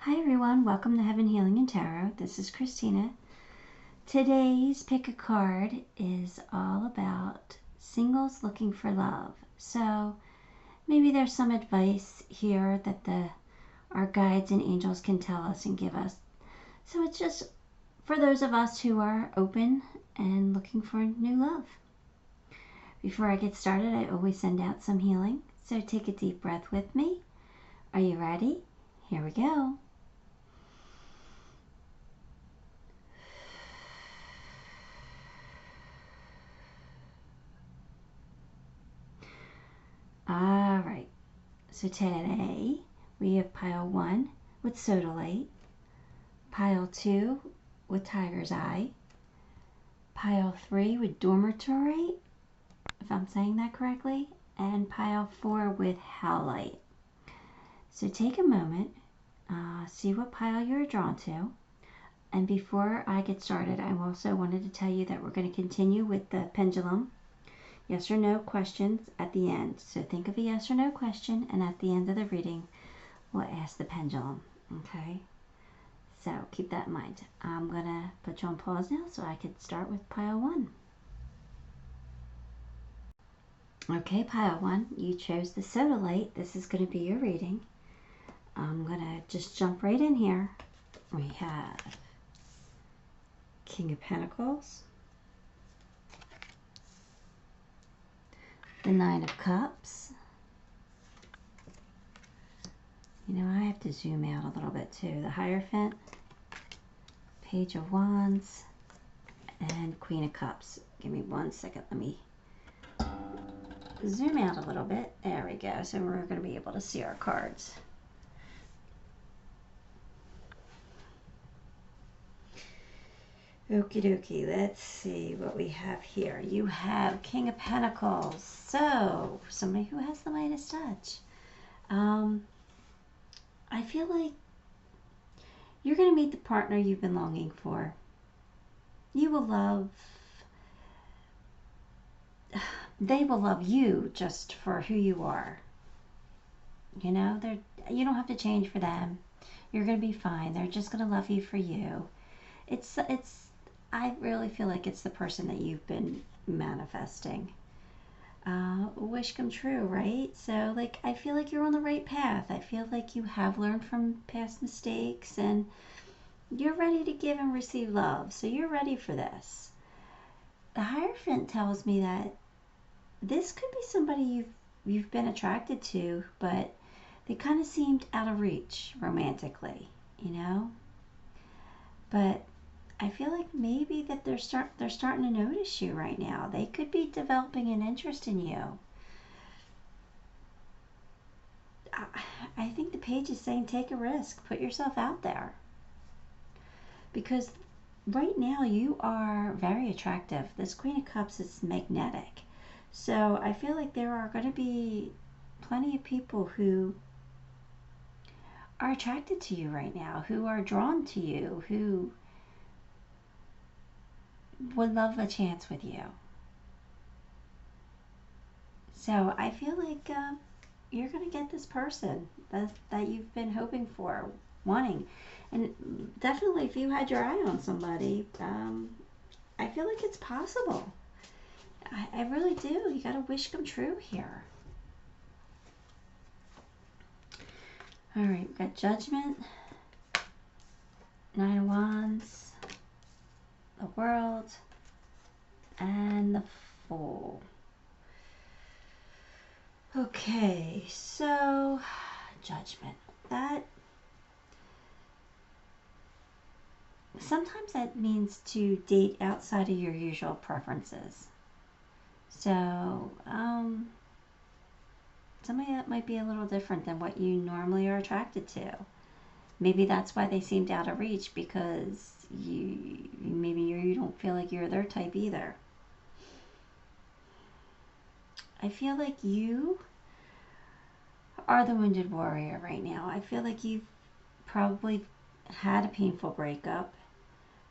Hi everyone, welcome to Heaven Healing and Tarot. This is Christina. Today's pick a card is all about singles looking for love. So maybe there's some advice here that our guides and angels can tell us and give us. So it's just for those of us who are open and looking for new love. Before I get started, I always send out some healing. So take a deep breath with me. Are you ready? Here we go. Alright, so today we have pile 1 with sodalite, pile 2 with tiger's eye, pile 3 with dumortierite, if I'm saying that correctly, and pile 4 with howlite. So take a moment, see what pile you're drawn to, and before I get started, I also wanted to tell you that we're going to continue with the pendulum. Yes or no questions at the end. So think of a yes or no question, and at the end of the reading, we'll ask the pendulum. Okay? So keep that in mind. I'm going to put you on pause now so I could start with pile 1. Okay, pile 1, you chose the sodalite. This is going to be your reading. I'm going to just jump right in here. We have King of Pentacles, the Nine of Cups. You know, I have to zoom out a little bit too. The Hierophant, Page of Wands, and Queen of Cups. Give me 1 second. Let me zoom out a little bit. There we go. So we're going to be able to see our cards. Okie dokie, let's see what we have here. You have King of Pentacles. So, somebody who has the Midas touch. I feel like you're going to meet the partner you've been longing for. You will love, they will love you just for who you are. You know, you don't have to change for them. You're going to be fine. They're just going to love you for you. I really feel like it's the person that you've been manifesting. Wish come true, right? So, like, I feel like you're on the right path. I feel like you have learned from past mistakes and you're ready to give and receive love. So you're ready for this. The Hierophant tells me that this could be somebody you've been attracted to, but they kind of seemed out of reach romantically, you know? But I feel like maybe that they're starting to notice you right now. They could be developing an interest in you. I think the page is saying take a risk. Put yourself out there. Because right now you are very attractive. This Queen of Cups is magnetic. So I feel like there are going to be plenty of people who are attracted to you right now, who are drawn to you, who would love a chance with you. So I feel like you're going to get this person that you've been hoping for, wanting. And definitely if you had your eye on somebody, I feel like it's possible. I really do. You got to wish come true here. All right, we've got Judgment, Nine of Wands, the World, and the Fool. Okay, so Judgment. Sometimes that means to date outside of your usual preferences. So, somebody that might be a little different than what you normally are attracted to. Maybe that's why they seemed out of reach, because maybe you don't feel like you're their type either. I feel like you are the wounded warrior right now. I feel like you've probably had a painful breakup,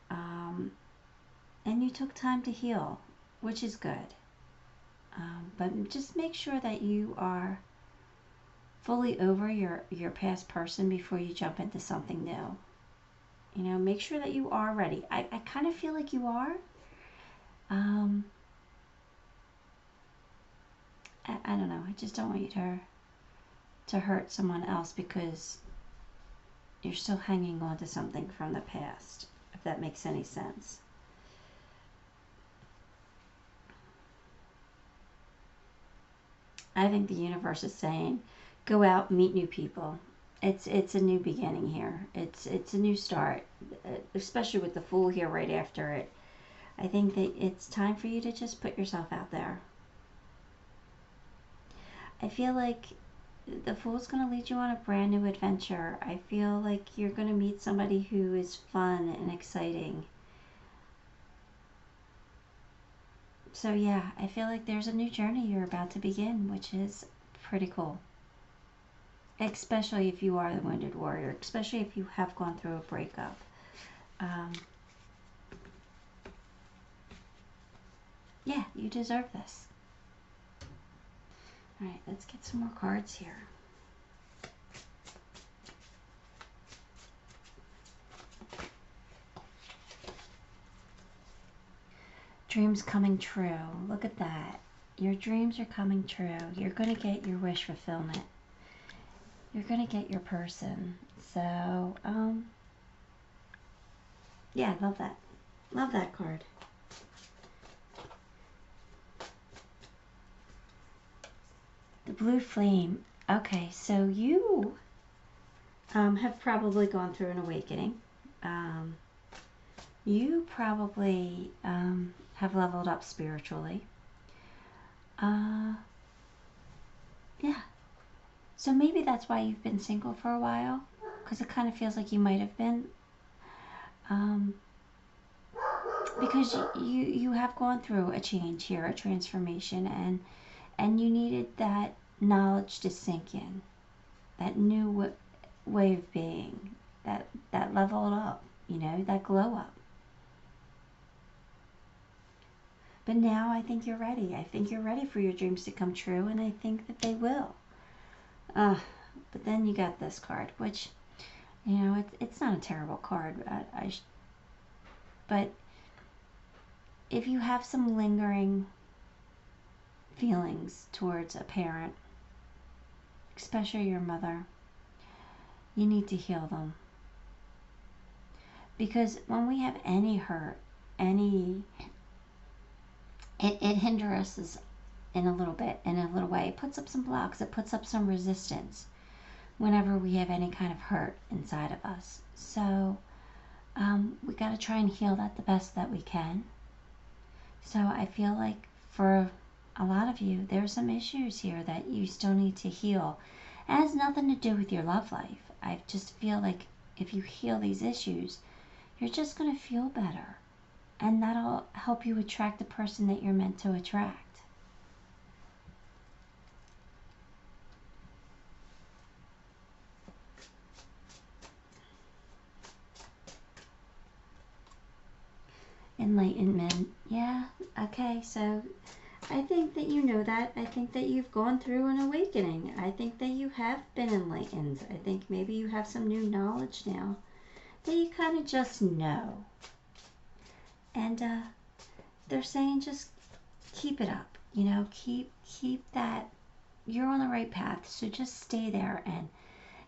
and you took time to heal, which is good. But just make sure that you are fully over your past person before you jump into something new. You know, make sure that you are ready. I kind of feel like you are. I don't know. I just don't want you to hurt someone else because you're still hanging on to something from the past, if that makes any sense. I think the universe is saying, go out, meet new people. It's a new beginning here. It's a new start, especially with the Fool here right after it. I think that it's time for you to just put yourself out there. I feel like the Fool's going to lead you on a brand new adventure. I feel like you're going to meet somebody who is fun and exciting. So yeah, I feel like there's a new journey you're about to begin, which is pretty cool. Especially if you are the wounded warrior, especially if you have gone through a breakup. Yeah, you deserve this. Alright, let's get some more cards here. Dreams coming true. Look at that. Your dreams are coming true. You're going to get your wish fulfillment. You're going to get your person. So, yeah, love that. Love that card. The blue flame. Okay, so you have probably gone through an awakening. You probably have leveled up spiritually. Yeah. So maybe that's why you've been single for a while, because it kind of feels like you might have been. Because you have gone through a change here, a transformation, and you needed that knowledge to sink in, that new way of being, that leveled up, you know, that glow up. But now I think you're ready. I think you're ready for your dreams to come true, and I think that they will. But then you got this card, which, you know, it's not a terrible card. But if you have some lingering feelings towards a parent, especially your mother, you need to heal them. Because when we have any hurt, it hinders us in a little bit, in a little way. It puts up some blocks. It puts up some resistance whenever we have any kind of hurt inside of us. So we got to try and heal that the best that we can. So I feel like for a lot of you, there's some issues here that you still need to heal. It has nothing to do with your love life. I just feel like if you heal these issues, you're just going to feel better. And that'll help you attract the person that you're meant to attract. Enlightenment. Yeah, okay, so I think that you know that. I think that you've gone through an awakening. I think that you have been enlightened. I think maybe you have some new knowledge now that you kind of just know. And they're saying just keep it up. You know, keep that. You're on the right path, so just stay there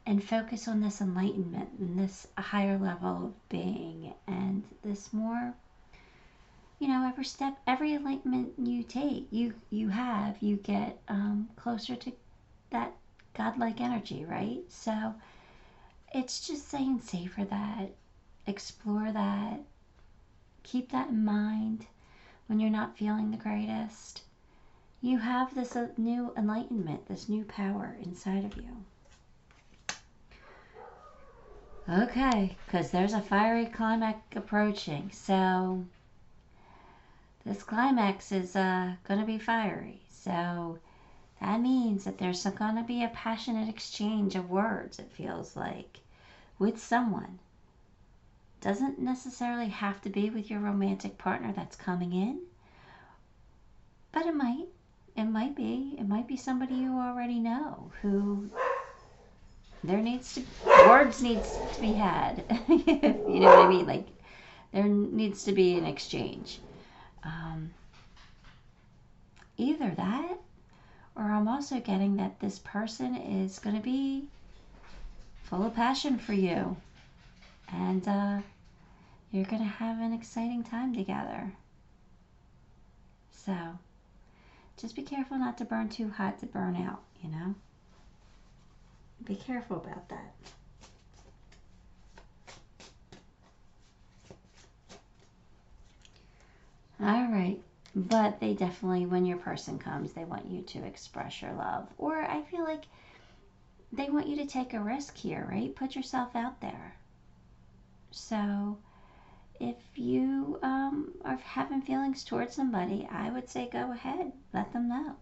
and focus on this enlightenment and this higher level of being and this more, you know, every enlightenment you take, you get closer to that godlike energy, right? So it's just saying savor that, explore that, keep that in mind when you're not feeling the greatest. You have this new enlightenment, this new power inside of you. Okay, because there's a fiery climax approaching. So this climax is going to be fiery. So that means that there's going to be a passionate exchange of words, it feels like, with someone. Doesn't necessarily have to be with your romantic partner that's coming in, but it might be somebody you already know who words needs to be had. You know what I mean? Like, there needs to be an exchange. Either that, or I'm also getting that this person is going to be full of passion for you. And you're going to have an exciting time together. So, just be careful not to burn too hot to burn out, you know? Be careful about that. All right. But they definitely, when your person comes, they want you to express your love. Or I feel like they want you to take a risk here, right? Put yourself out there. So if you are having feelings towards somebody, I would say go ahead. Let them know.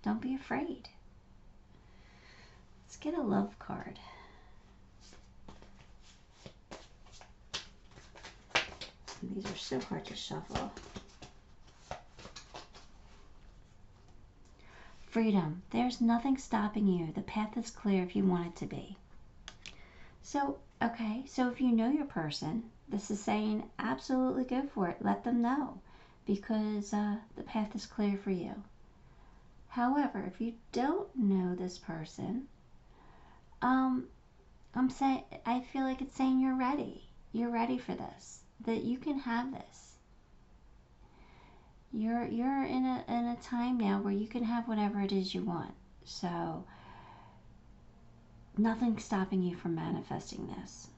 Don't be afraid. Let's get a love card. These are so hard to shuffle. Freedom. There's nothing stopping you. The path is clear if you want it to be. So, okay, so if you know your person, this is saying absolutely go for it. Let them know, because the path is clear for you. However, if you don't know this person, I feel like it's saying you're ready. You're ready for this. That you can have this. You're in a time now where you can have whatever it is you want. So nothing's stopping you from manifesting this.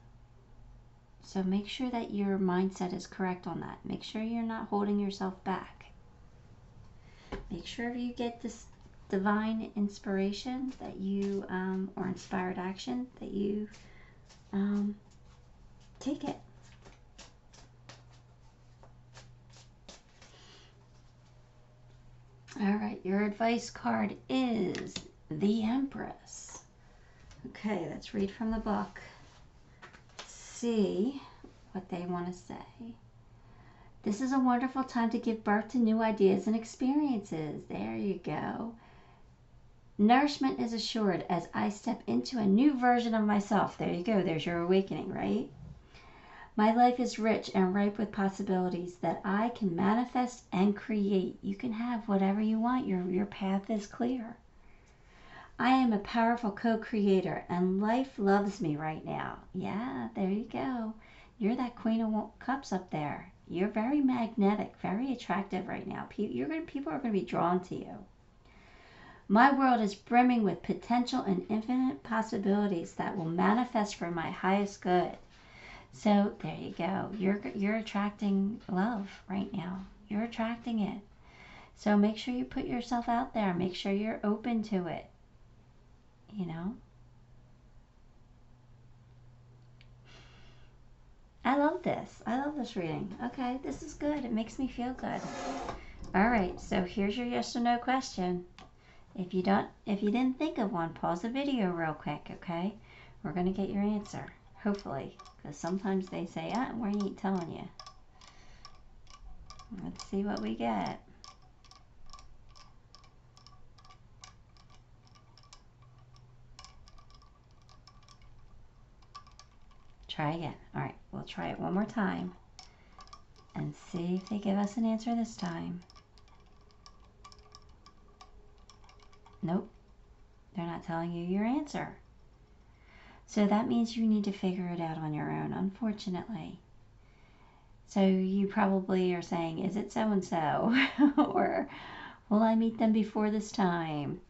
So make sure that your mindset is correct on that. Make sure you're not holding yourself back. Make sure you get this divine inspiration that you, or inspired action, that you take it. All right, your advice card is the Empress. Okay, let's read from the book. See what they want to say. This is a wonderful time to give birth to new ideas and experiences. There you go. Nourishment is assured as I step into a new version of myself. There you go. There's your awakening, right? My life is rich and ripe with possibilities that I can manifest and create. You can have whatever you want. Your path is clear. I am a powerful co-creator and life loves me right now. Yeah, there you go. You're that Queen of Cups up there. You're very magnetic, very attractive right now. People are going to be drawn to you. My world is brimming with potential and infinite possibilities that will manifest for my highest good. So there you go. You're attracting love right now. You're attracting it. So make sure you put yourself out there. Make sure you're open to it. You know? I love this. I love this reading. Okay, this is good. It makes me feel good. All right, so here's your yes or no question. If you didn't think of one, pause the video real quick, okay? We're going to get your answer. Hopefully, because sometimes they say, we ain't telling you. Let's see what we get. Try again. All right, we'll try it one more time and see if they give us an answer this time. Nope, they're not telling you your answer. So that means you need to figure it out on your own, unfortunately. So you probably are saying, is it so-and-so? Or will I meet them before this time?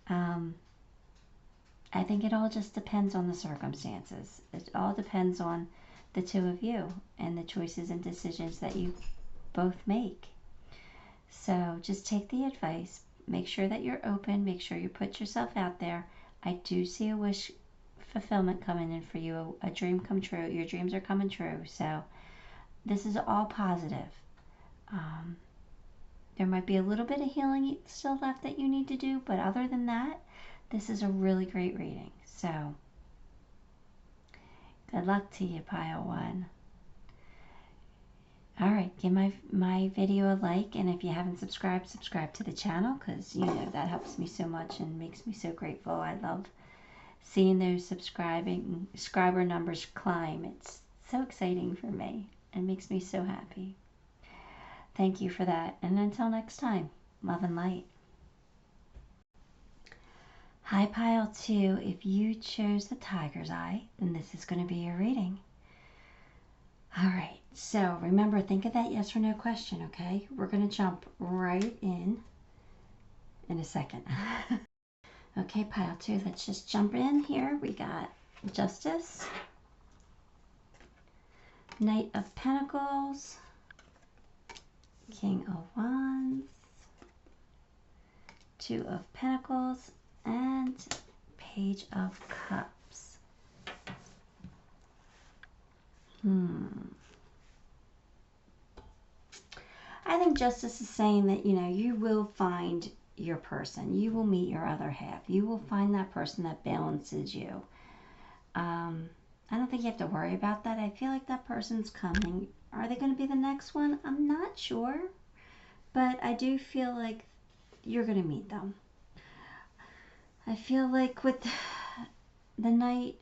I think it all just depends on the circumstances. It all depends on the two of you and the choices and decisions that you both make. So just take the advice. Make sure that you're open. Make sure you put yourself out there. I do see a wish fulfillment coming in for you, a dream come true. Your dreams are coming true. So this is all positive. There might be a little bit of healing still left that you need to do, but other than that, this is a really great reading. So good luck to you, Pile 1. All right, give my video a like, and if you haven't subscribed, subscribe to the channel, because you know that helps me so much and makes me so grateful. I love seeing those subscriber numbers climb. It's so exciting for me. It makes me so happy. Thank you for that. And until next time, love and light. Hi, Pile 2. If you chose the Tiger's Eye, then this is going to be your reading. All right. So remember, think of that yes or no question, okay? We're going to jump right in a second. Okay, Pile 2, let's just jump in here. We got Justice, Knight of Pentacles, King of Wands, Two of Pentacles, and Page of Cups. I think Justice is saying that, you will find your person. You will meet your other half. You will find that person that balances you. I don't think you have to worry about that. I feel like that person's coming. Are they going to be the next one? I'm not sure. But I do feel like you're going to meet them. I feel like with the Knight,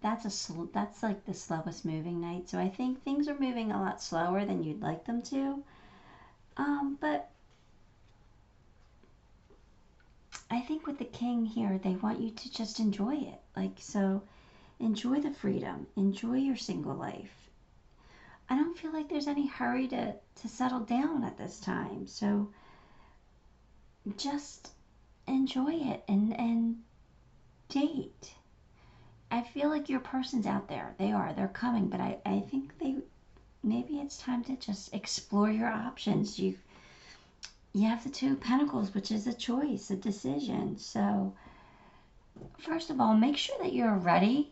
that's like the slowest moving Knight. So I think things are moving a lot slower than you'd like them to. But I think with the King here, they want you to just enjoy it. So enjoy the freedom. Enjoy your single life. I don't feel like there's any hurry to settle down at this time. So just enjoy it and date. I feel like your person's out there. They're coming, but I think maybe it's time to just explore your options. You have the Two of Pentacles, which is a choice, a decision. So first of all, make sure that you're ready.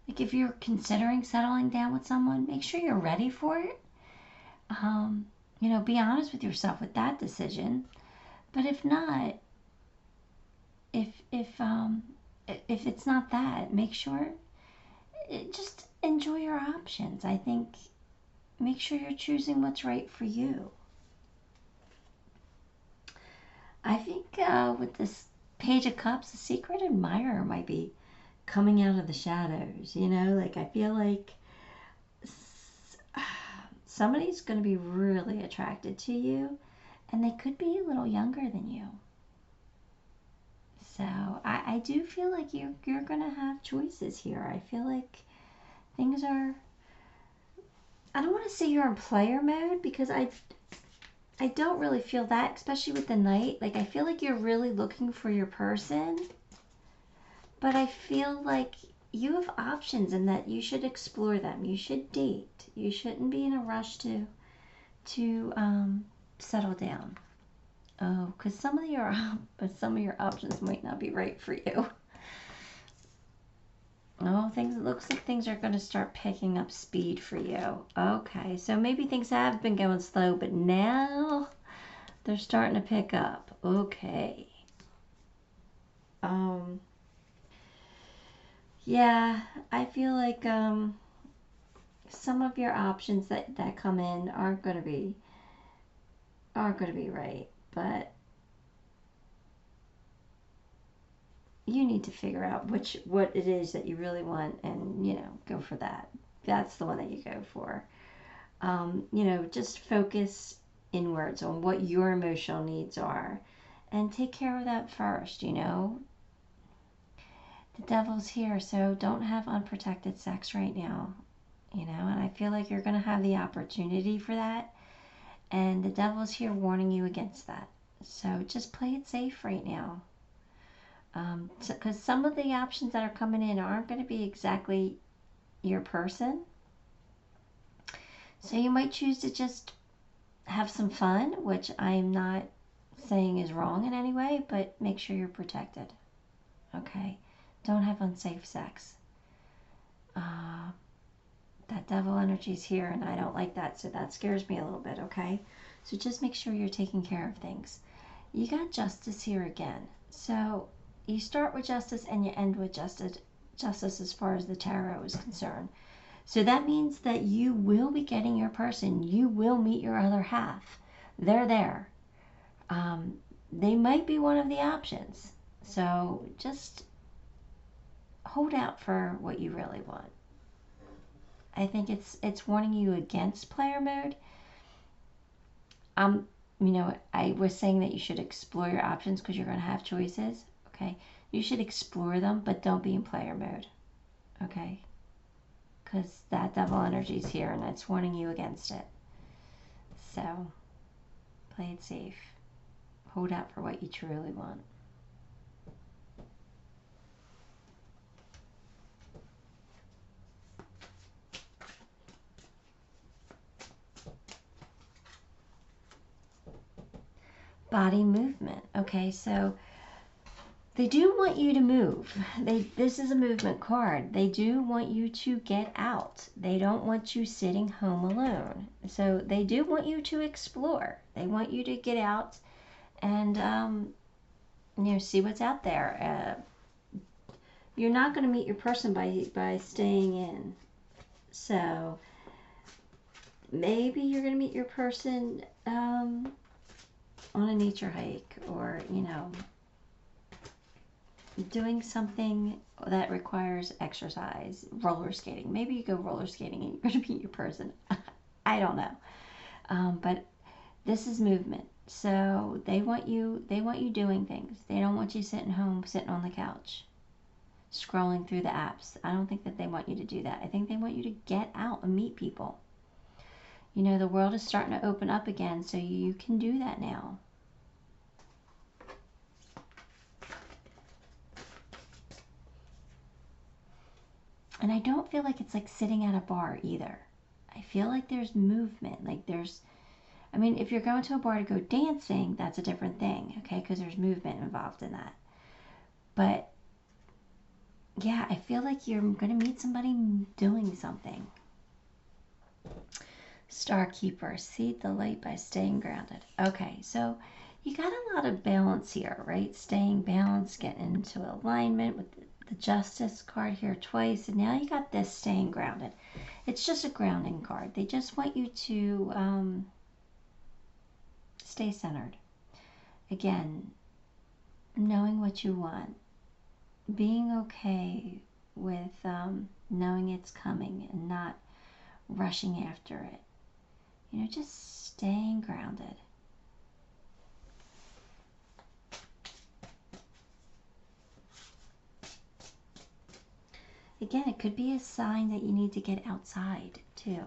Like if you're considering settling down with someone, make sure you're ready for it. Be honest with yourself with that decision. But if not, if it's not that, make sure just enjoy your options. I think make sure you're choosing what's right for you. I think with this Page of Cups, a secret admirer might be coming out of the shadows. I feel like somebody's going to be really attracted to you, and they could be a little younger than you. So I do feel like you're going to have choices here. I feel like things are, I don't want to say you're in player mode, because I don't really feel that, especially with the Knight. I feel like you're really looking for your person, but I feel like you have options and that you should explore them. You should date. You shouldn't be in a rush to settle down. Oh, because some of your options might not be right for you. Oh, it looks like things are going to start picking up speed for you. Okay, so maybe things have been going slow, but now they're starting to pick up. Okay. Yeah, I feel like some of your options that come in aren't going to be right, but you need to figure out what it is that you really want, and go for that. That's the one that you go for. Just focus inwards on what your emotional needs are and take care of that first. The Devil's here, so don't have unprotected sex right now. And I feel like you're going to have the opportunity for that, and the Devil's here warning you against that. So just play it safe right now. Because some of the options that are coming in aren't going to be exactly your person. So you might choose to just have some fun, which I'm not saying is wrong in any way, but make sure you're protected. Okay? Don't have unsafe sex. That devil energy is here, and I don't like that, so that scares me a little bit, okay? So just make sure you're taking care of things. You got Justice here again. So you start with Justice and you end with Justice as far as the tarot is concerned. So that means that you will be getting your person. You will meet your other half. They're there. They might be one of the options. So just hold out for what you really want. I think it's warning you against player mode. You know, I was saying that you should explore your options because you're going to have choices. Okay, you should explore them, but don't be in player mode. Okay, because that devil energy is here and it's warning you against it. So play it safe. Hold out for what you truly want. Body movement. Okay, so they do want you to move. This is a movement card. They do want you to get out. They don't want you sitting home alone. So they do want you to explore. They want you to get out and you know, see what's out there. You're not going to meet your person by staying in. So maybe you're going to meet your person on a nature hike, or, you know, doing something that requires exercise, roller skating. Maybe you go roller skating and you're going to meet your person. I don't know. But this is movement. So they want you doing things. They don't want you sitting home, sitting on the couch, scrolling through the apps. I don't think that they want you to do that. I think they want you to get out and meet people. You know, the world is starting to open up again, so you can do that now. And I don't feel like it's like sitting at a bar either. I feel like there's movement. Like there's, I mean, if you're going to a bar to go dancing, that's a different thing, okay? Because there's movement involved in that. But yeah, I feel like you're going to meet somebody doing something. Star Keeper, seed the light by staying grounded. Okay, so you got a lot of balance here, right? Staying balanced, getting into alignment with the Justice card here twice, and now you got this staying grounded. It's just a grounding card. They just want you to stay centered. Again, knowing what you want, being okay with knowing it's coming and not rushing after it. You know, just staying grounded. Again, it could be a sign that you need to get outside too.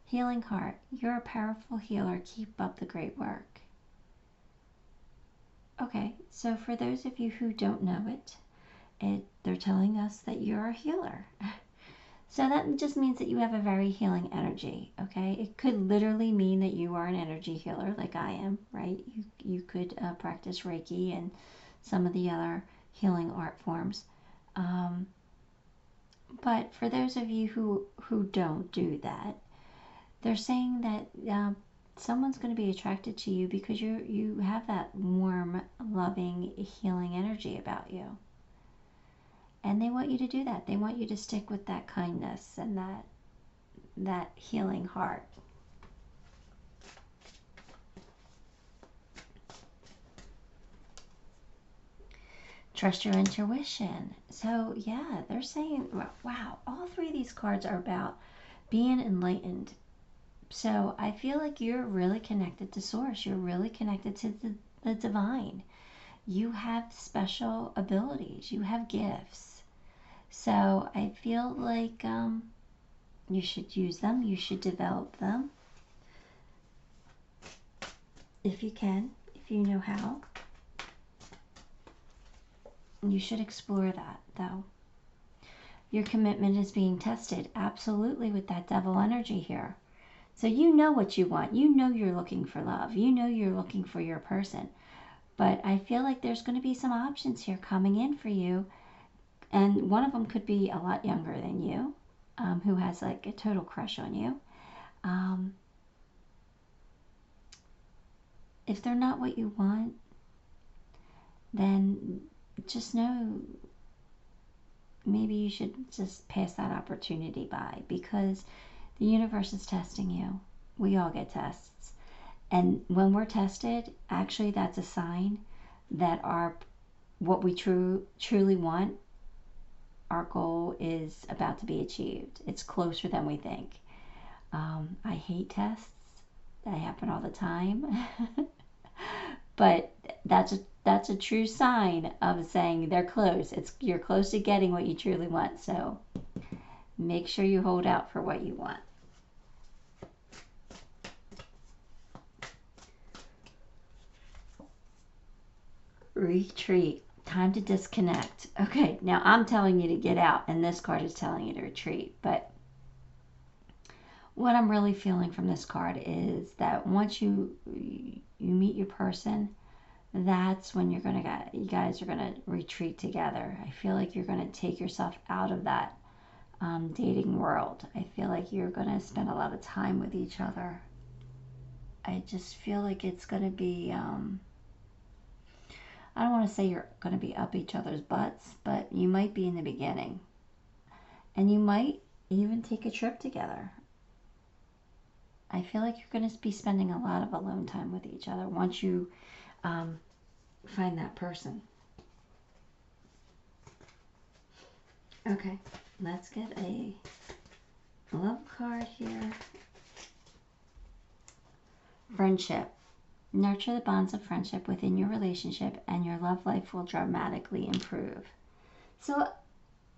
Healing heart. You're a powerful healer. Keep up the great work. Okay, so for those of you who don't know it, they're telling us that you're a healer. So that just means that you have a very healing energy, okay? It could literally mean that you are an energy healer like I am, right? You could practice Reiki and some of the other healing art forms. But for those of you who don't do that, they're saying that someone's going to be attracted to you because you have that warm, loving, healing energy about you. And they want you to do that. They want you to stick with that kindness and that healing heart. Trust your intuition. So yeah, they're saying, wow, all three of these cards are about being enlightened. So I feel like you're really connected to Source. You're really connected to the divine. You have special abilities. You have gifts. So I feel like you should use them. You should develop them. If you can, if you know how. You should explore that, though. Your commitment is being tested, absolutely, with that devil energy here. So you know what you want. You know you're looking for love. You know you're looking for your person. But I feel like there's going to be some options here coming in for you. And one of them could be a lot younger than you, who has like a total crush on you. If they're not what you want, then just know maybe you should just pass that opportunity by, because the universe is testing you. We all get tests. And when we're tested, actually that's a sign that what we truly want our goal is about to be achieved. It's closer than we think. I hate tests. They happen all the time. But that's a true sign of saying they're close. You're close to getting what you truly want. So make sure you hold out for what you want. Retreat. Time to disconnect. Okay, now I'm telling you to get out, and this card is telling you to retreat. But what I'm really feeling from this card is that once you meet your person, that's when you guys are gonna retreat together. I feel like you're gonna take yourself out of that dating world. I feel like you're gonna spend a lot of time with each other. I just feel like it's gonna be I don't want to say you're going to be up each other's butts, but you might be in the beginning. And you might even take a trip together. I feel like you're going to be spending a lot of alone time with each other once you find that person. Okay, let's get a love card here. Friendship. Nurture the bonds of friendship within your relationship and your love life will dramatically improve. So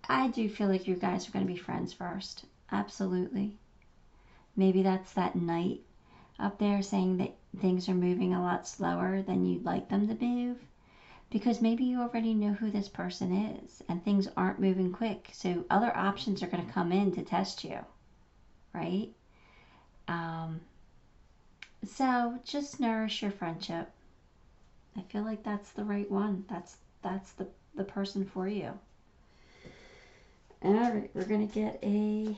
I do feel like you guys are going to be friends first. Absolutely. Maybe that's that night up there saying that things are moving a lot slower than you'd like them to move. Because maybe you already know who this person is and things aren't moving quick. So other options are going to come in to test you. Right? So just nourish your friendship. I feel like that's the right one. That's the person for you. All right, we're going to get a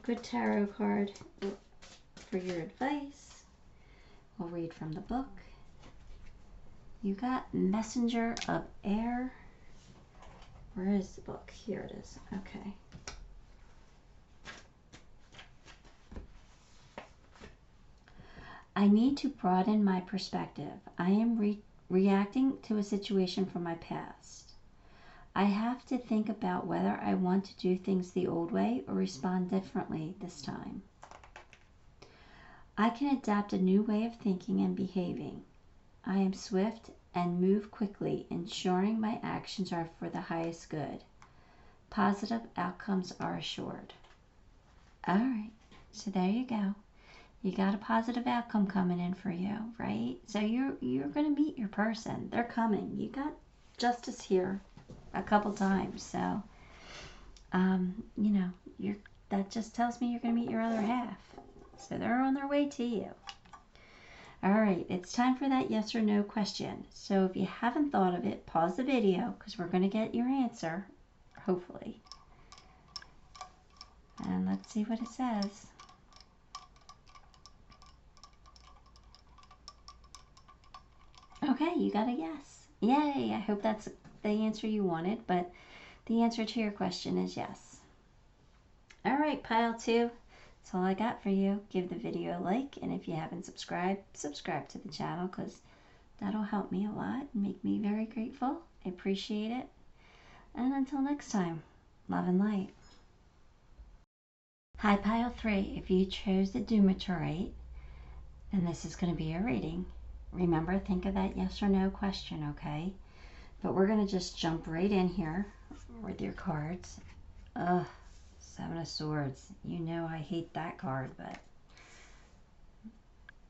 good tarot card for your advice. We'll read from the book. You got Messenger of Air. Where is the book? Here it is. Okay. I need to broaden my perspective. I am reacting to a situation from my past. I have to think about whether I want to do things the old way or respond differently this time. I can adapt a new way of thinking and behaving. I am swift and move quickly, ensuring my actions are for the highest good. Positive outcomes are assured. All right, so there you go. You got a positive outcome coming in for you, right? So you're going to meet your person. They're coming. You got justice here a couple times. So, you know, that just tells me you're going to meet your other half. So they're on their way to you. All right, it's time for that yes or no question. So if you haven't thought of it, pause the video because we're going to get your answer, hopefully. And let's see what it says. Okay, you got a yes. Yay, I hope that's the answer you wanted, but the answer to your question is yes. All right, pile 2. That's all I got for you. Give the video a like, and if you haven't subscribed, subscribe to the channel because that'll help me a lot and make me very grateful. I appreciate it. And until next time, love and light. Hi, pile 3. If you chose the dumortierite, then this is going to be your reading. Remember, think of that yes or no question, okay? But we're going to just jump right in here with your cards. Ugh, 7 of Swords. You know I hate that card, but...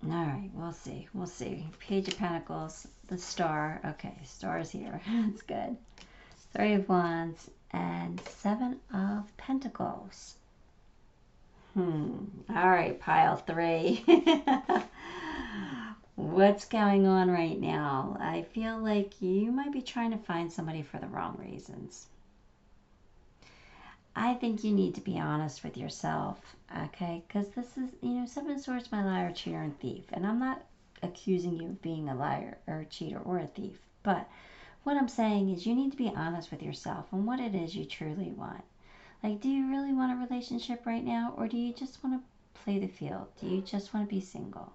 Alright, we'll see. We'll see. Page of Pentacles, the Star. Okay, Star's here. That's good. 3 of Wands, and 7 of Pentacles. Alright, pile 3. What's going on right now? I feel like you might be trying to find somebody for the wrong reasons. I think you need to be honest with yourself, okay? Because this is, 7 of Swords, my liar, cheater, and thief. And I'm not accusing you of being a liar or a cheater or a thief. But what I'm saying is you need to be honest with yourself on what it is you truly want. Like, do you really want a relationship right now? Or do you just want to play the field? Do you just want to be single?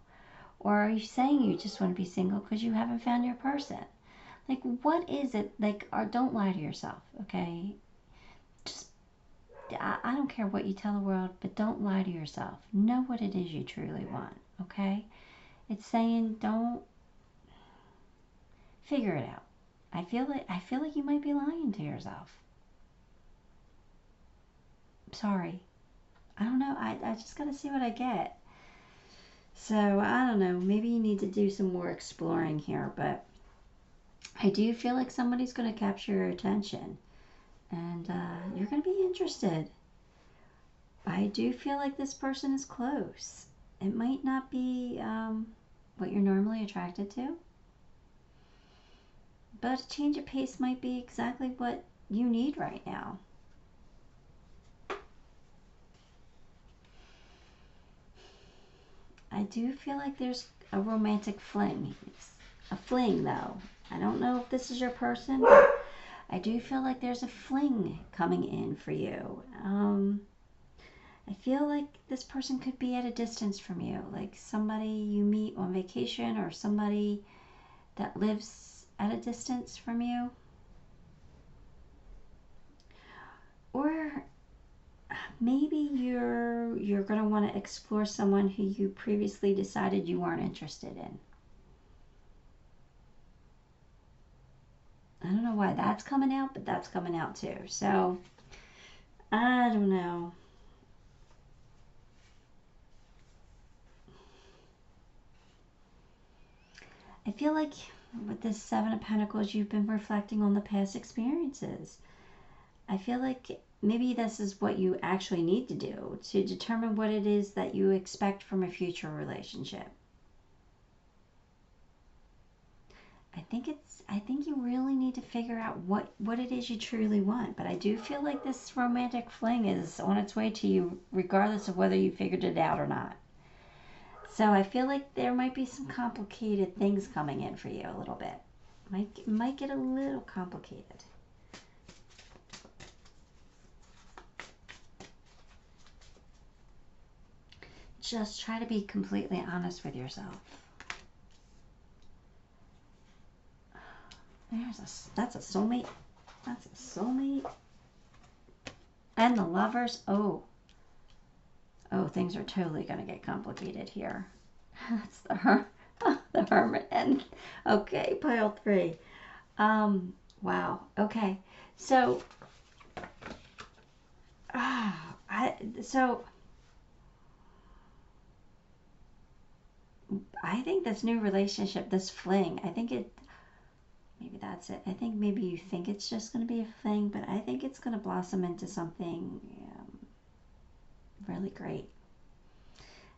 Or are you saying you just want to be single because you haven't found your person? Like, what is it? Like, or don't lie to yourself, okay? I don't care what you tell the world, but don't lie to yourself. Know what it is you truly want, okay? It's saying don't figure it out. I feel like you might be lying to yourself. Sorry. I don't know. I just got to see what I get. So, I don't know. Maybe you need to do some more exploring here, but I do feel like somebody's going to capture your attention, and you're going to be interested. I do feel like this person is close. It might not be what you're normally attracted to, but a change of pace might be exactly what you need right now. I do feel like there's a romantic fling. It's a fling, though. I don't know if this is your person, but I do feel like there's a fling coming in for you. I feel like this person could be at a distance from you, like somebody you meet on vacation or somebody that lives at a distance from you. Or maybe you're going to want to explore someone who you previously decided you weren't interested in. I don't know why that's coming out, but that's coming out too. So, I don't know. I feel like with this Seven of Pentacles, you've been reflecting on the past experiences. I feel like maybe this is what you actually need to do to determine what it is that you expect from a future relationship. I think you really need to figure out what it is you truly want. But I do feel like this romantic fling is on its way to you, regardless of whether you figured it out or not. So I feel like there might be some complicated things coming in for you a little bit. Might get a little complicated. Just try to be completely honest with yourself. That's a soulmate. That's a soulmate. And the Lovers. Oh, things are totally going to get complicated here. That's the Hermit. And okay, pile 3. Wow. Okay. So, I think this new relationship, this fling, maybe that's it. I think maybe you think it's just going to be a fling, but I think it's going to blossom into something really great.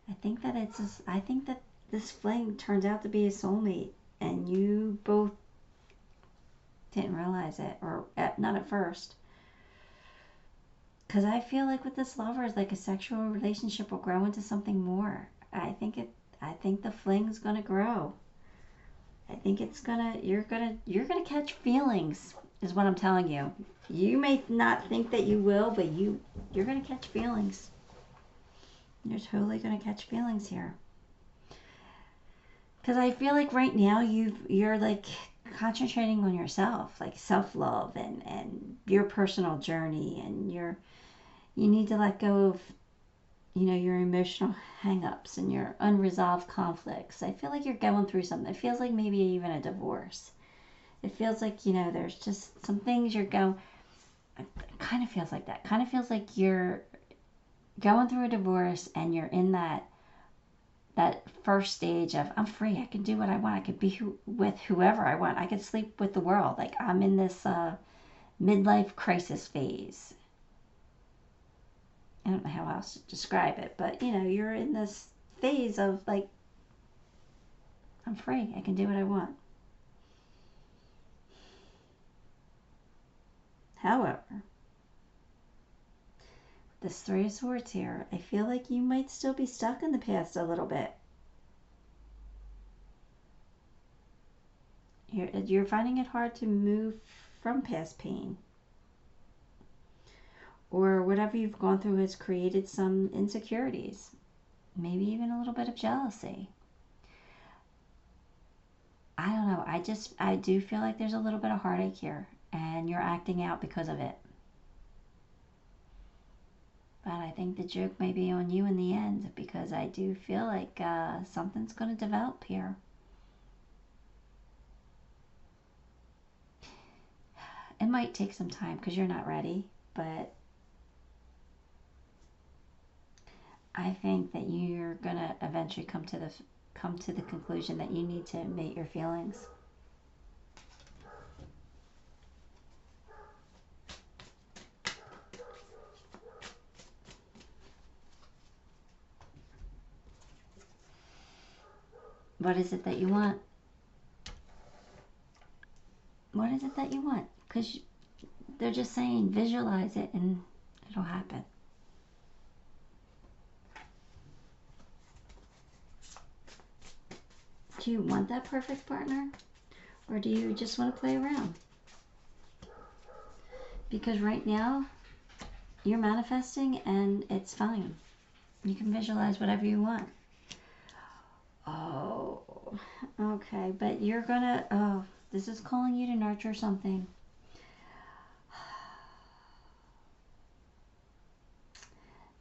I think that this fling turns out to be a soulmate, and you both didn't realize it, or not at first. Because I feel like with this Lover, like a sexual relationship will grow into something more. I think the fling's gonna grow. I think you're gonna catch feelings, is what I'm telling you. You may not think that you will, but you're gonna catch feelings. You're totally gonna catch feelings here. Because I feel like right now you're like concentrating on yourself, like self-love and your personal journey, and you need to let go of your emotional hang-ups and your unresolved conflicts. I feel like you're going through something. It feels like maybe even a divorce. It feels like there's just some things you're going. It kind of feels like that. Kind of feels like you're going through a divorce and you're in that first stage of, I'm free, I can do what I want, I could be with whoever I want, I could sleep with the world. Like, I'm in this midlife crisis phase. I don't know how else to describe it, but you're in this phase of like, I'm free, I can do what I want. However, this Three of Swords here, I feel like you might still be stuck in the past a little bit. You're finding it hard to move from past pain. Or whatever you've gone through has created some insecurities. Maybe even a little bit of jealousy. I don't know. I do feel like there's a little bit of heartache here. And you're acting out because of it. But I think the joke may be on you in the end, because I do feel like something's going to develop here. It might take some time because you're not ready, but I think that you're going to eventually come to the conclusion that you need to mate your feelings. What is it that you want? What is it that you want? Because they're just saying visualize it and it'll happen. Do you want that perfect partner? Or do you just want to play around? Because right now, you're manifesting and it's fine. You can visualize whatever you want. Oh, okay. But you're gonna, oh, this is calling you to nurture something.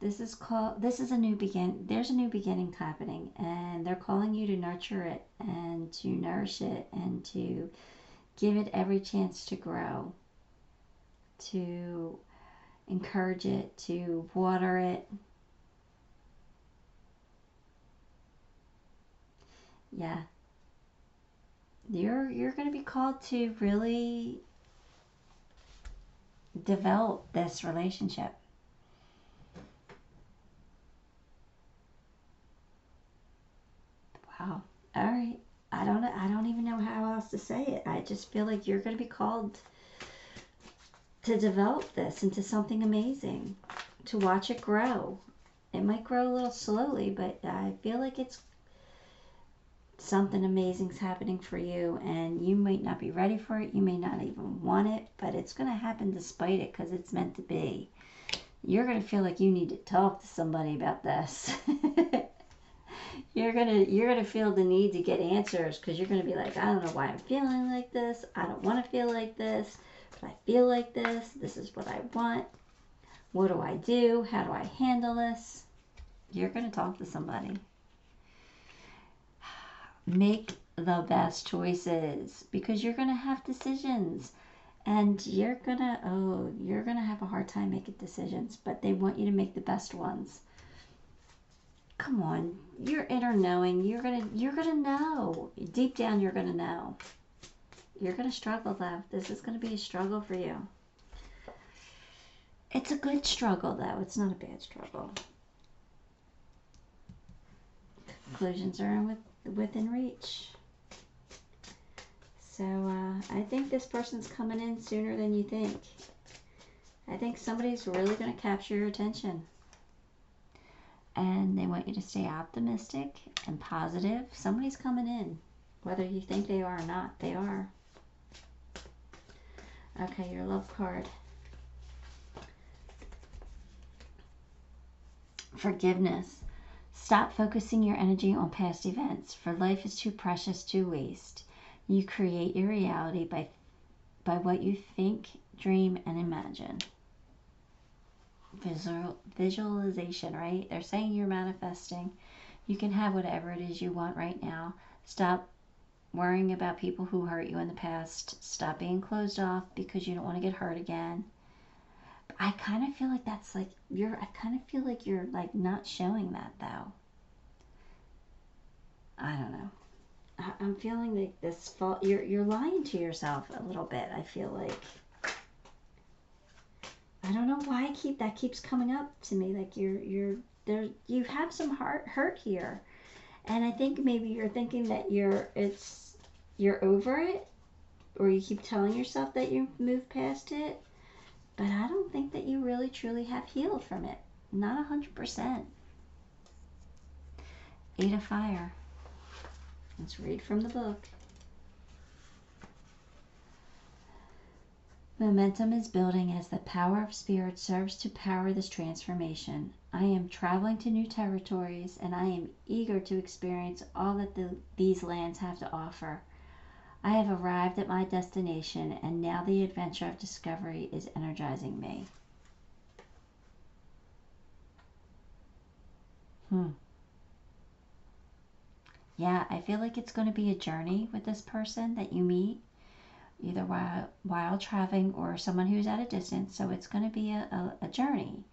This is a new begin. There's a new beginning happening, and they're calling you to nurture it and to nourish it and to give it every chance to grow, to encourage it, to water it. Yeah. You're going to be called to really develop this relationship. Wow. All right. I don't even know how else to say it. I just feel like you're going to be called to develop this into something amazing, to watch it grow. It might grow a little slowly, but I feel like it's something amazing's happening for you, and you might not be ready for it. You may not even want it, but it's going to happen despite it because it's meant to be. You're going to feel like you need to talk to somebody about this. You're gonna feel the need to get answers, because you're gonna be like, I don't know why I'm feeling like this. I don't want to feel like this, but I feel like this. This is what I want. What do I do? How do I handle this? You're gonna talk to somebody. Make the best choices, because you're gonna have decisions, and you're gonna have a hard time making decisions, but they want you to make the best ones. Come on, your inner knowing, you're gonna know. Deep down, you're gonna know. You're gonna struggle though. This is gonna be a struggle for you. It's a good struggle though. It's not a bad struggle. Conclusions are within reach. So I think this person's coming in sooner than you think. I think somebody's really gonna capture your attention. And they want you to stay optimistic and positive. Somebody's coming in. Whether you think they are or not, they are. Okay, your love card. Forgiveness. Stop focusing your energy on past events, for life is too precious to waste. You create your reality by what you think, dream, and imagine. Visualization, right? They're saying you're manifesting. You can have whatever it is you want right now. Stop worrying about people who hurt you in the past. Stop being closed off because you don't want to get hurt again. But I kind of feel like that's like you're like not showing that though. I don't know. I'm feeling like this fault. You're lying to yourself a little bit. I feel like. I don't know why that keeps coming up to me. Like you're there. You have some hurt here, and I think maybe you're thinking that you're over it, or you keep telling yourself that you've moved past it. But I don't think that you really truly have healed from it. Not 100%. 8 of Fire. Let's read from the book. Momentum is building as the power of spirit serves to power this transformation. I am traveling to new territories, and I am eager to experience all that these lands have to offer. I have arrived at my destination, and now the adventure of discovery is energizing me. Yeah, I feel like it's going to be a journey with this person that you meet, either while traveling or someone who's at a distance. So it's going to be a journey.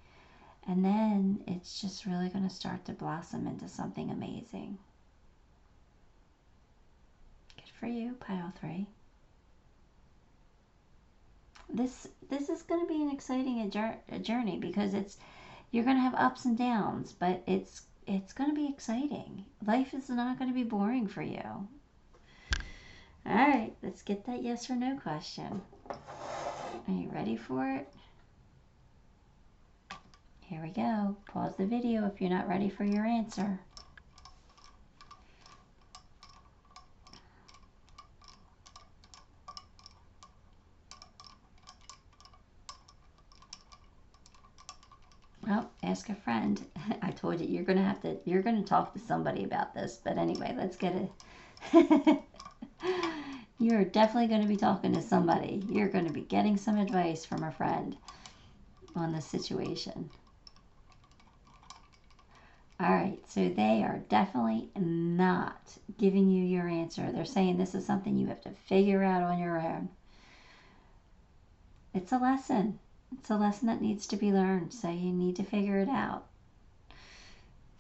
And then it's just really going to start to blossom into something amazing. Good for you, pile 3. This is going to be an exciting journey, because you're going to have ups and downs, but it's going to be exciting. Life is not going to be boring for you. All right, let's get that yes or no question. Are you ready for it? Here we go. Pause the video if you're not ready for your answer. Well, ask a friend. I told you you're going to talk to somebody about this. But anyway, let's get it. You're definitely going to be talking to somebody. You're going to be getting some advice from a friend on this situation. All right, so they are definitely not giving you your answer. They're saying this is something you have to figure out on your own. It's a lesson. It's a lesson that needs to be learned, so you need to figure it out.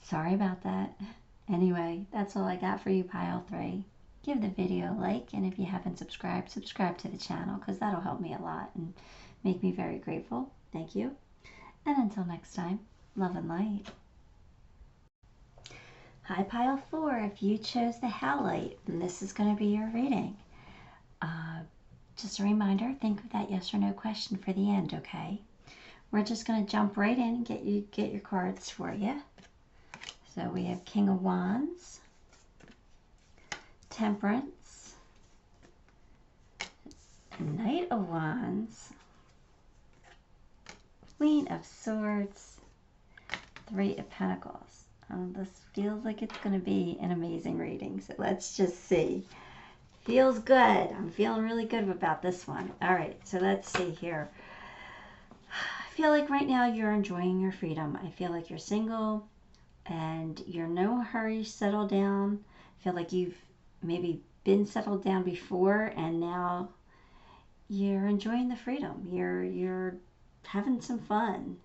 Sorry about that. Anyway, that's all I got for you, pile 3. Give the video a like, and if you haven't subscribed, subscribe to the channel, because that'll help me a lot and make me very grateful. Thank you. And until next time, love and light. Hi, pile 4. If you chose the howlite, then this is going to be your reading. Just a reminder, think of that yes or no question for the end, okay? We're just going to jump right in and get your cards for you. So we have King of Wands, Temperance, Knight of Wands, Queen of Swords, 3 of Pentacles. This feels like it's going to be an amazing reading, so let's just see. Feels good. I'm feeling really good about this one. All right, so let's see here. I feel like right now you're enjoying your freedom. I feel like you're single and you're in no hurry to settle down. I feel like you've maybe been settled down before and now you're enjoying the freedom. You're having some fun.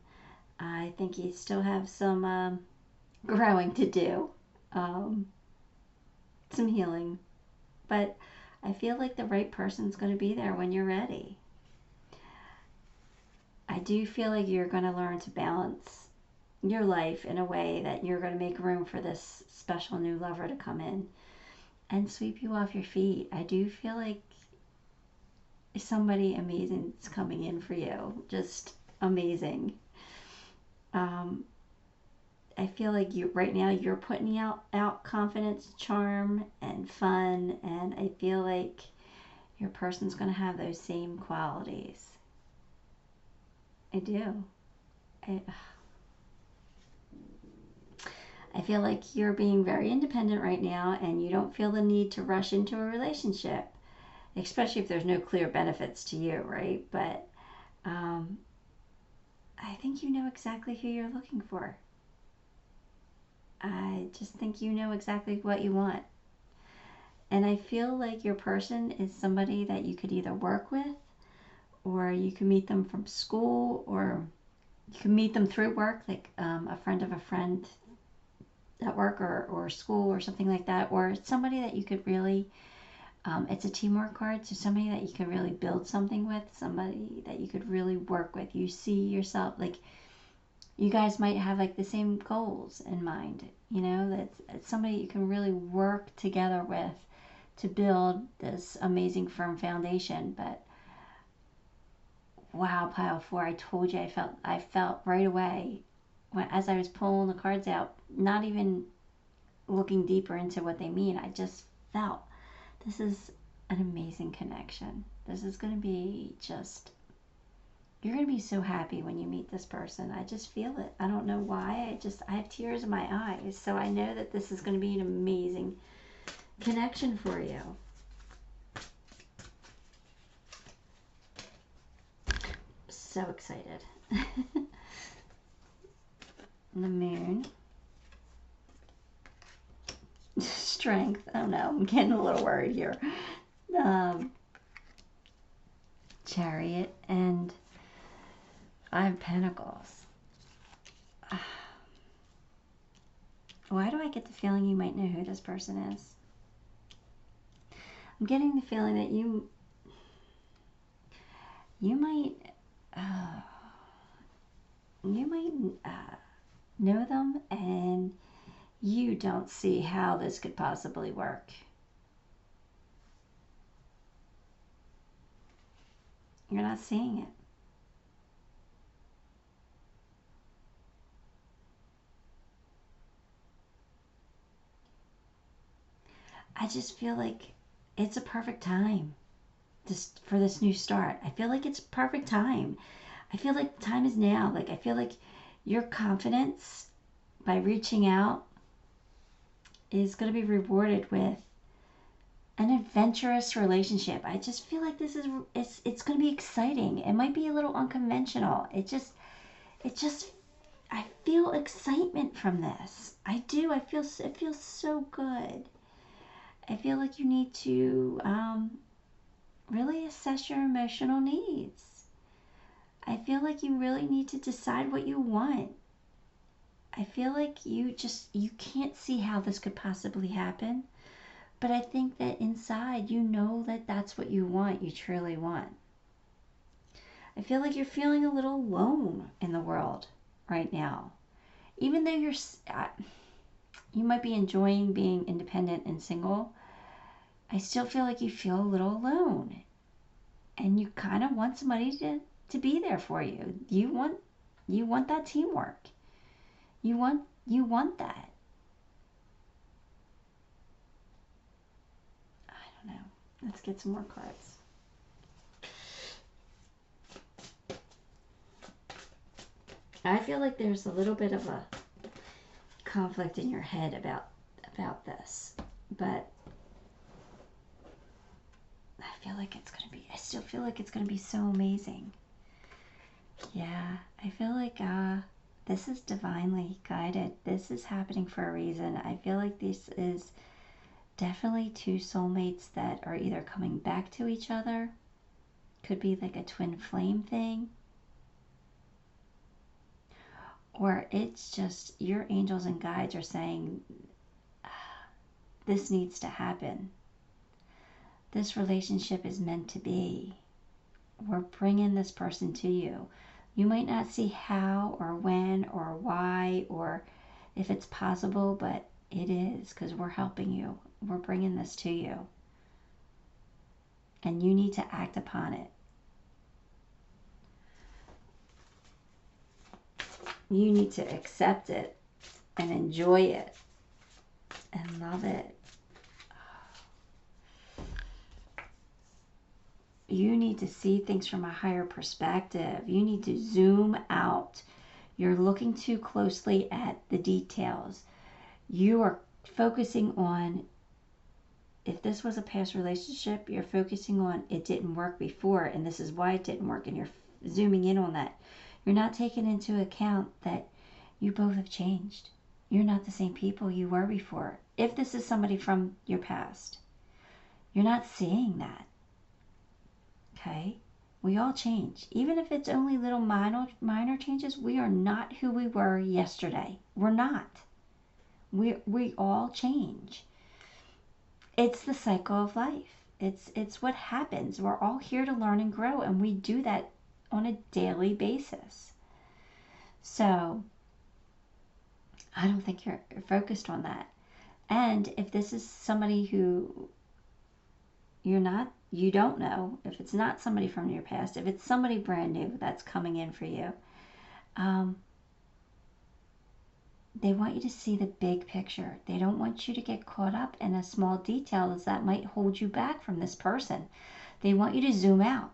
I think you still have some growing to do, some healing. But I feel like the right person's going to be there when you're ready. I do feel like you're going to learn to balance your life in a way that you're going to make room for this special new lover to come in and sweep you off your feet. I do feel like somebody amazing is coming in for you. Just amazing. I feel like right now you're putting out confidence, charm, and fun, and I feel like your person's going to have those same qualities. I do. I feel like you're being very independent right now, and you don't feel the need to rush into a relationship, especially if there's no clear benefits to you, right? But I think you know exactly who you're looking for. I just think you know exactly what you want. And I feel like your person is somebody that you could either work with, or you can meet them from school, or you can meet them through work, like a friend of a friend at work or school or something like that, or somebody that you could really, it's a teamwork card, so somebody that you could really build something with, somebody that you could really work with. You see yourself, like, you guys might have like the same goals in mind, you know, that's somebody you can really work together with to build this amazing firm foundation. But wow, pile 4, I told you, I felt right away as I was pulling the cards out, not even looking deeper into what they mean, I just felt this is an amazing connection. This is going to be just, you're going to be so happy when you meet this person. I just feel it. I don't know why. I have tears in my eyes. So I know that this is going to be an amazing connection for you. So excited. The Moon, strength. I don't know. I'm getting a little worried here. Chariot and Five of Pentacles. Why do I get the feeling you might know who this person is? I'm getting the feeling that you might know them, and you don't see how this could possibly work. You're not seeing it. I just feel like it's a perfect time for this new start. I feel like it's perfect time. I feel like the time is now. Like, I feel like your confidence by reaching out is going to be rewarded with an adventurous relationship. I just feel like this is, it's going to be exciting. It might be a little unconventional. I feel excitement from this. I do. It feels so good. I feel like you need to really assess your emotional needs. I feel like you really need to decide what you want. I feel like you can't see how this could possibly happen. But I think that inside you know that that's what you want, you truly want. I feel like you're feeling a little alone in the world right now. Even though you might be enjoying being independent and single, I still feel like you feel a little alone. And you kind of want somebody to be there for you. You want that teamwork. You want that. I don't know. Let's get some more cards. I feel like there's a little bit of a conflict in your head about this, but I still feel like it's gonna be so amazing. Yeah, I feel like this is divinely guided. This is happening for a reason. I feel like this is definitely two soulmates that are either coming back to each other. Could be like a twin flame thing. Or it's just your angels and guides are saying, this needs to happen. This relationship is meant to be. We're bringing this person to you. You might not see how or when or why or if it's possible, but it is, because we're helping you. We're bringing this to you. And you need to act upon it. You need to accept it and enjoy it and love it. You need to see things from a higher perspective. You need to zoom out. You're looking too closely at the details. You are focusing on, if this was a past relationship, you're focusing on it didn't work before and this is why it didn't work, and you're zooming in on that. You're not taking into account that you both have changed. You're not the same people you were before. If this is somebody from your past, you're not seeing that. Okay? We all change. Even if it's only little minor changes, we are not who we were yesterday. We're not. We all change. It's the cycle of life. It's what happens. We're all here to learn and grow, and we do that on a daily basis. So I don't think you're focused on that. And if this is somebody who you don't know, if it's not somebody from your past, if it's somebody brand new that's coming in for you, they want you to see the big picture. They don't want you to get caught up in a small details that might hold you back from this person. They want you to zoom out.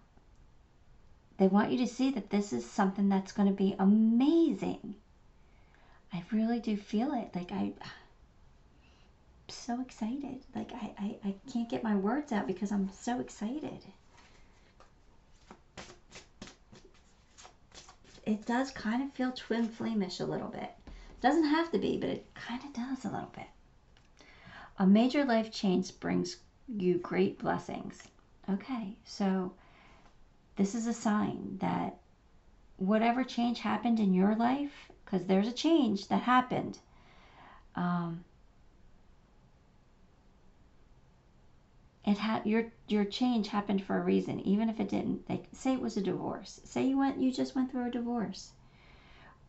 They want you to see that this is something that's going to be amazing. I really do feel it. Like, I'm so excited. Like, I can't get my words out because I'm so excited. It does kind of feel twin flame-ish a little bit. Doesn't have to be, but it kind of does a little bit. A major life change brings you great blessings. Okay, so this is a sign that whatever change happened in your life, because there's a change that happened, your change happened for a reason, even if it didn't. Like, say it was a divorce. Say you just went through a divorce,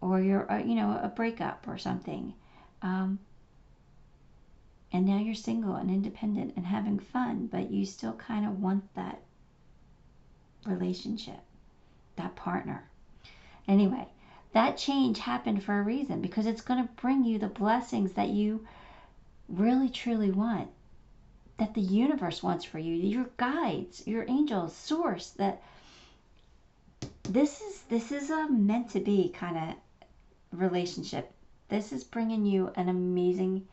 or you're a breakup or something, and now you're single and independent and having fun, but you still kind of want that relationship, that partner. Anyway, that change happened for a reason, because it's going to bring you the blessings that you really truly want, that the universe wants for you, your guides, your angels, source. That this is a meant to be kind of relationship. This is bringing you an amazing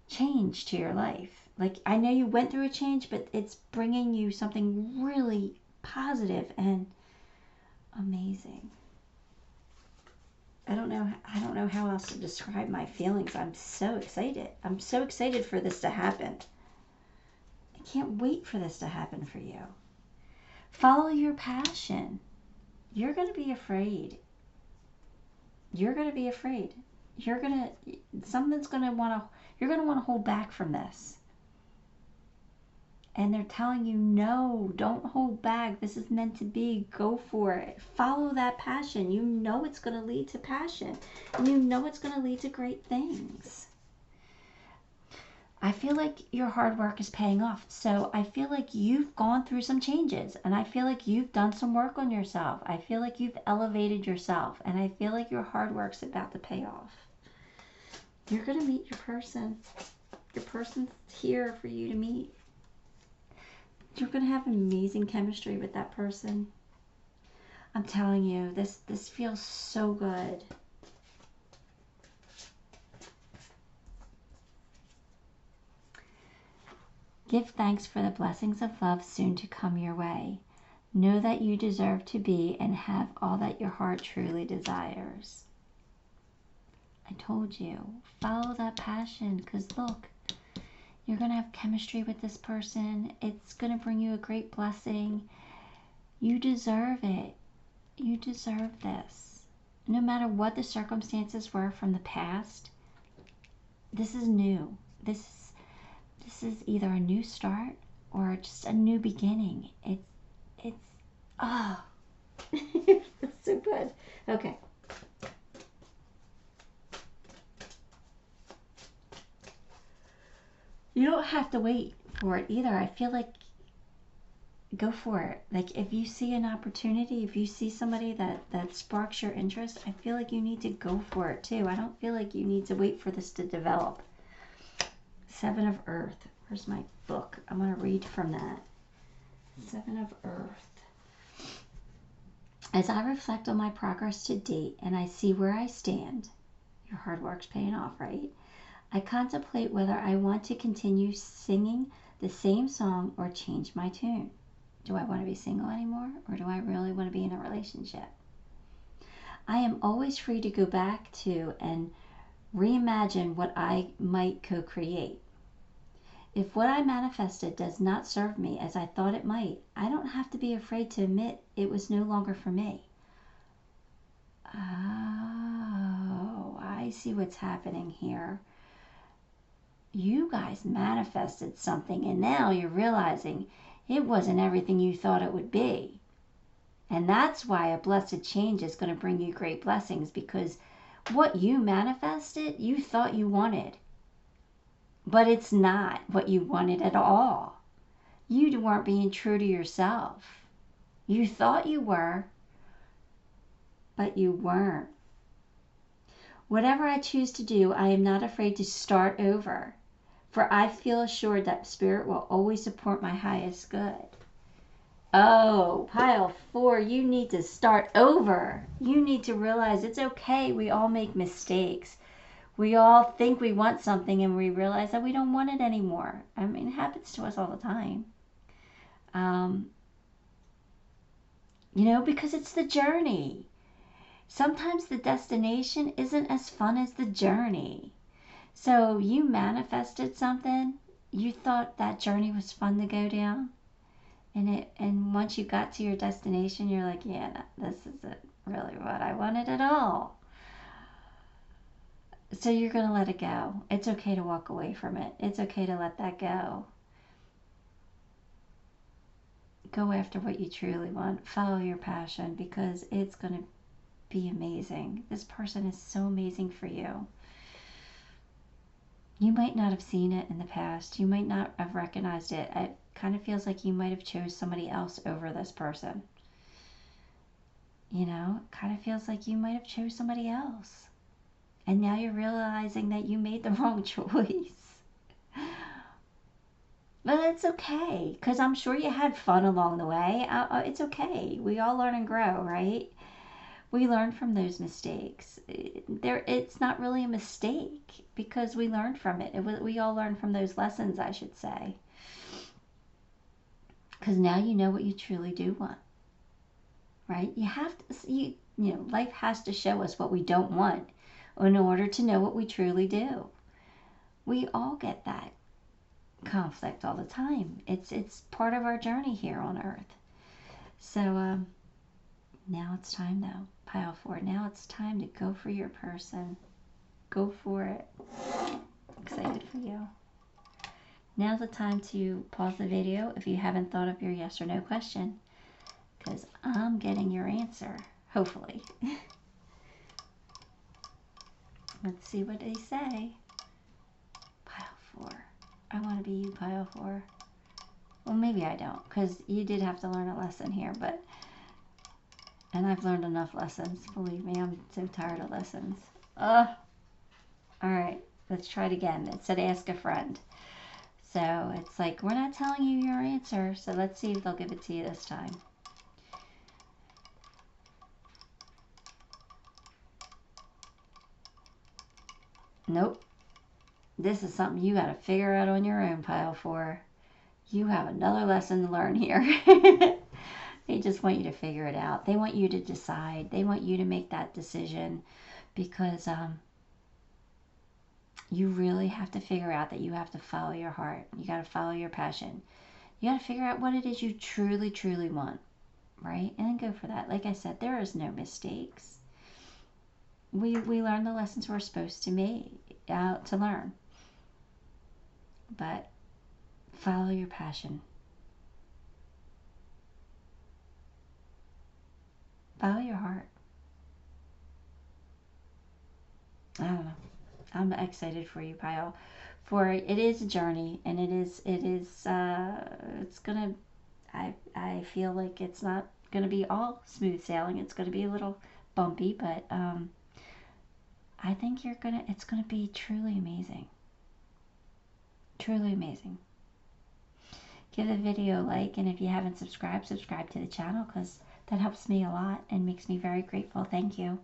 change to your life. Like, I know you went through a change, but it's bringing you something really positive and amazing. I don't know how else to describe my feelings. I'm so excited. I'm so excited for this to happen. I can't wait for this to happen for you. Follow your passion. You're going to be afraid. You're going to be afraid. You're going to want to hold back from this. And they're telling you, no, don't hold back. This is meant to be. Go for it. Follow that passion. You know it's going to lead to passion. And you know it's going to lead to great things. I feel like your hard work is paying off. So I feel like you've gone through some changes. And I feel like you've done some work on yourself. I feel like you've elevated yourself. And I feel like your hard work's about to pay off. You're going to meet your person. Your person's here for you to meet. You're going to have amazing chemistry with that person. I'm telling you, this feels so good. Give thanks for the blessings of love soon to come your way. Know that you deserve to be and have all that your heart truly desires. I told you, follow that passion, because look, you're going to have chemistry with this person. It's going to bring you a great blessing. You deserve it. You deserve this. No matter what the circumstances were from the past, this is new. This is either a new start or just a new beginning. It's so good. Okay. You don't have to wait for it either. I feel like go for it. Like, if you see an opportunity, if you see somebody that sparks your interest, I feel like you need to go for it too. I don't feel like you need to wait for this to develop. 7 of Earth. Where's my book? I'm going to read from that. 7 of Earth. As I reflect on my progress to date and I see where I stand, your hard work's paying off, right? I contemplate whether I want to continue singing the same song or change my tune. Do I want to be single anymore, or do I really want to be in a relationship? I am always free to go back to and reimagine what I might co-create. If what I manifested does not serve me as I thought it might, I don't have to be afraid to admit it was no longer for me. Oh, I see what's happening here. You guys manifested something, and now you're realizing it wasn't everything you thought it would be. And that's why a blessed change is going to bring you great blessings, because what you manifested, you thought you wanted. But it's not what you wanted at all. You weren't being true to yourself. You thought you were, but you weren't. Whatever I choose to do, I am not afraid to start over, for I feel assured that Spirit will always support my highest good. Oh, pile 4, you need to start over. You need to realize it's okay. We all make mistakes. We all think we want something and we realize that we don't want it anymore. I mean, it happens to us all the time. Because it's the journey. Sometimes the destination isn't as fun as the journey. So you manifested something. You thought that journey was fun to go down. And once you got to your destination, you're like, yeah, no, this isn't really what I wanted at all. So you're going to let it go. It's okay to walk away from it. It's okay to let that go. Go after what you truly want. Follow your passion, because it's going to be amazing. This person is so amazing for you. You might not have seen it in the past. You might not have recognized it. It kind of feels like you might have chose somebody else over this person. You know, it kind of feels like you might have chose somebody else. And now you're realizing that you made the wrong choice. But it's okay, because I'm sure you had fun along the way. It's okay. We all learn and grow, right? We learn from those mistakes. It's not really a mistake, because we learned from it. We all learn from those lessons, I should say. Because now you know what you truly do want, right? You have to, you know, life has to show us what we don't want in order to know what we truly do. We all get that conflict all the time. It's part of our journey here on Earth. So now it's time, though, pile 4. Now it's time to go for your person. Go for it. Excited for you. Now's the time to pause the video if you haven't thought of your yes or no question, because I'm getting your answer, hopefully. Let's see what they say. Pile 4. I want to be you, pile 4. Well, maybe I don't, because you did have to learn a lesson here, but... And I've learned enough lessons. Believe me, I'm so tired of lessons. Alright, let's try it again. It said ask a friend. So it's like, we're not telling you your answer, so let's see if they'll give it to you this time. Nope. This is something you got to figure out on your own, pile 4. You have another lesson to learn here. They just want you to figure it out. They want you to decide. They want you to make that decision, because you really have to figure out that you have to follow your heart. You got to follow your passion. You got to figure out what it is you truly, truly want, right? And then go for that. Like I said, there is no mistakes. We learn the lessons we're supposed to to learn. But follow your passion. Follow your heart. I don't know. I'm excited for you, pile 4. It is a journey, and it's gonna, I feel like it's not gonna be all smooth sailing. It's gonna be a little bumpy, but I think it's gonna be truly amazing. Truly amazing. Give the video a like, and if you haven't subscribed, subscribe to the channel, because that helps me a lot and makes me very grateful. Thank you.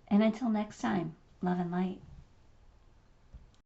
And until next time, love and light.